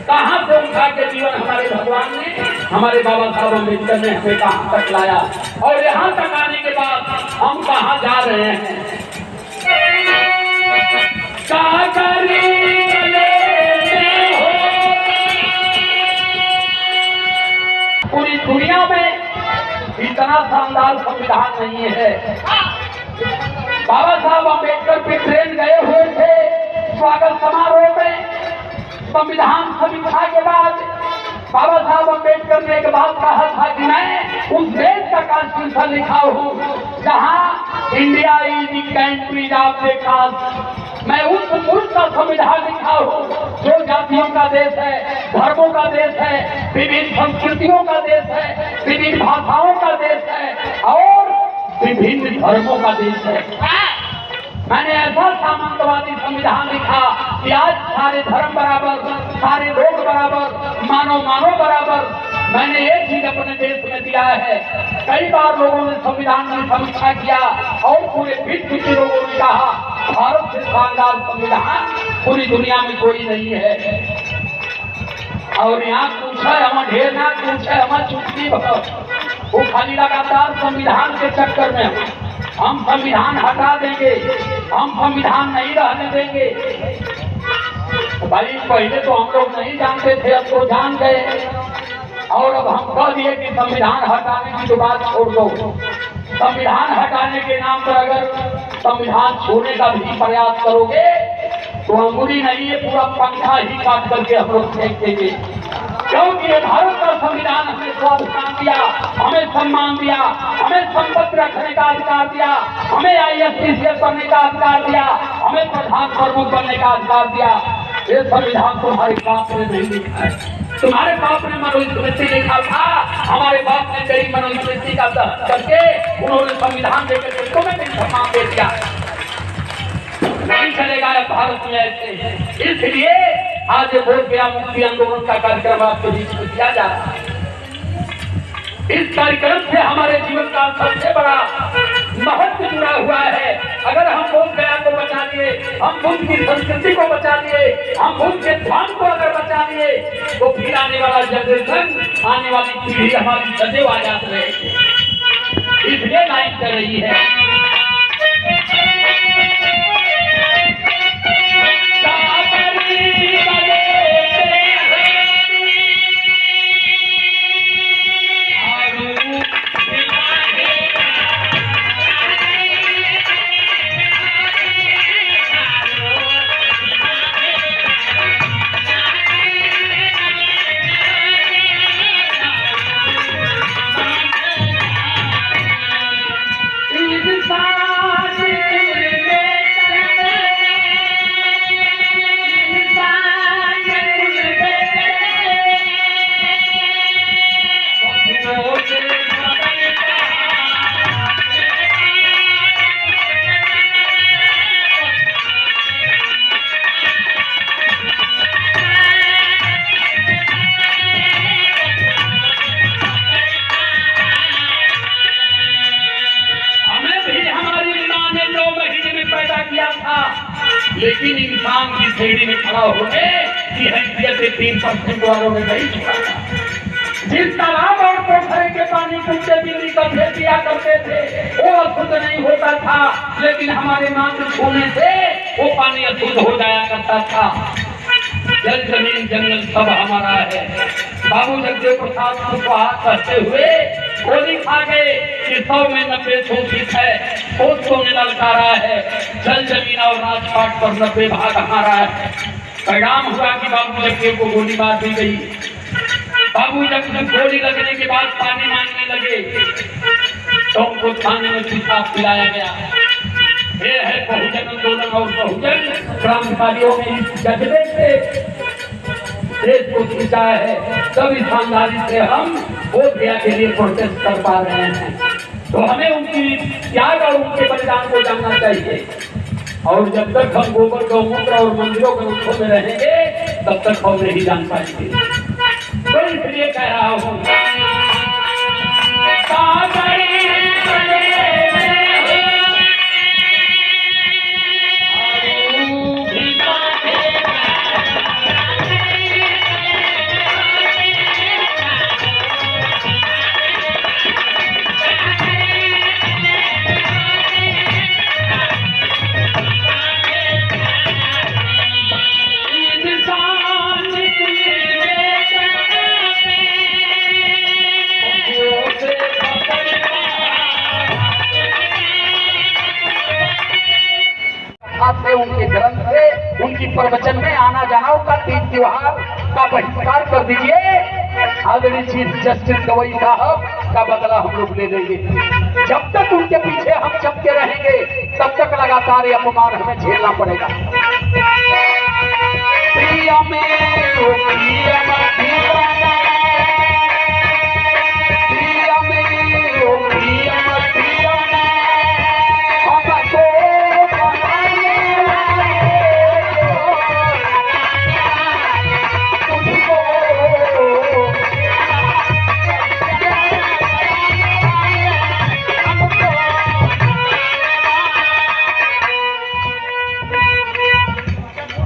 कहाँ से उठा के जीवन हमारे भगवान ने, हमारे बाबा साहब अम्बेडकर ने हमें कहाँ तक लाया, और यहाँ तक आने के बाद हम कहाँ जा रहे हैं। पूरी दुनिया में इतना शानदार संविधान नहीं है। बाबा साहब अम्बेडकर पे ट्रेन गए हुए थे स्वागत समारोह में। संविधान समीक्षा के बाद बाबा साहब अम्बेडकर ने एक बात कहा था कि मैं उस देश का कॉन्स्टिट्यूशन लिखा हूँ जहाँ India is the country of the caste. मैं उस मुल्क का संविधान लिखा हूँ जो जातियों का देश है, धर्मों का देश है, विभिन्न संस्कृतियों का देश है, विभिन्न भाषाओं का देश है और विभिन्न धर्मों का देश है। मैंने ऐसा सामंतवादी संविधान लिखा कि आज सारे धर्म बराबर, सारे लोग बराबर, मानव बराबर। मैंने एक चीज अपने देश में दिया है। कई बार लोगों ने संविधान की समीक्षा किया और पूरे विश्व के लोगों ने कहा भारत से शानदार संविधान पूरी दुनिया में कोई नहीं है। और यहाँ पूछा हम ढेर ना पूछे हम चुटकी वो खाली लगातार संविधान के चक्कर में हम संविधान हटा देंगे, हम संविधान नहीं रहने देंगे। भाई पहले तो हम लोग नहीं जानते थे, अब तो जान गए और अब हम कह दिए कि संविधान हटाने की तो बात छोड़ दो। संविधान हटाने के नाम पर अगर संविधान छोड़ने का भी प्रयास करोगे तो अंगुली नहीं है, पूरा पंखा ही काट करके हम लोग फेंक देंगे। क्योंकि भारत का संविधान हमें स्वाभिमान दिया, हमें सम्मान दिया, हमें संपत्ति रखने का अधिकार दिया, हमें IAS बनने का अधिकार दिया, हमें प्रधान प्रमुख बनने का अधिकार दिया। ये संविधान तुम्हारे बाप ने नहीं लिखा है। तुम्हारे बाप ने मनुस्मृति लिखा था, हमारे बाप ने कई मनुस्मृति का दहन करके उन्होंने संविधान देकर के तुम्हें भी सम्मान दे दिया। नहीं चलेगा भारत में ऐसे। इसलिए आज बोध गया मुक्ति आंदोलन का कार्यक्रम आपके बीच में किया जा रहा है। इस कार्यक्रम से हमारे जीवन का सबसे बड़ा महत्व जुड़ा हुआ है। अगर हम बोध गया को बचा लिए, हम बुद्ध की संस्कृति को बचा लिए, हम बुद्ध के धर्म को अगर बचा लिए तो फिर आने वाला जनरेशन, आने वाली पीढ़ी हमारी सदैव आजाद रहेगी। इसलिए लाइन कर रही है। लेकिन इंसान की श्रेणी में खड़ा होने की हैसियत 3% वालों ने नहीं छुड़ा। जिस तालाब और पोखरे के पानी कुत्ते बिल्ली का भेज दिया करते थे वो अशुद्ध नहीं होता था, लेकिन हमारे मात्र छूने से वो पानी अशुद्ध हो जाया करता था। जल जमीन जंगल सब हमारा है। बाबू जगदेव प्रसाद कुशवाहा कहते हुए गोली खा गए कि 100 में 90 शोषित है, सोच ने ललकारा है, जल जमीन और राजपाट पर 90 भाग हमारा है। परिणाम हुआ कि बाबू जगदेव को गोली मार दी गई। बाबू जगदेव गोली लगने के बाद पानी मांगने लगे तो उनको खाने में पेशाब पिलाया गया। ये है बहुजन आंदोलन और बहुजन क्रांतिकारियों ने इस जज्बे से देश को खींचा है। तब ईमानदारी से हम वोट दिया के लिए प्रोटेस्ट कर पा रहे हैं। तो हमें उनकी त्याग और उनके बलिदान को जानना चाहिए। और जब तक हम गोबर गौमूत्र और मंदिरों के रूपों में रहेंगे तब तक हम नहीं जान पाएंगे। तो इसलिए कह रहा हूँ कारण से उनकी प्रवचन में आना जाना का तीज त्योहार का बहिष्कार कर दीजिए। आदरणीय चीफ जस्टिस गवई साहब का बदला हम लोग ले लेंगे। जब तक उनके पीछे हम चपके रहेंगे तब तक लगातार ये अपमान हमें झेलना पड़ेगा। प्रिया में ओ प्रिया दीवाना, प्रिया में ओ प्रिया दीवाना, हमको बनाने तुझको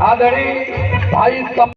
आदरणीय भाई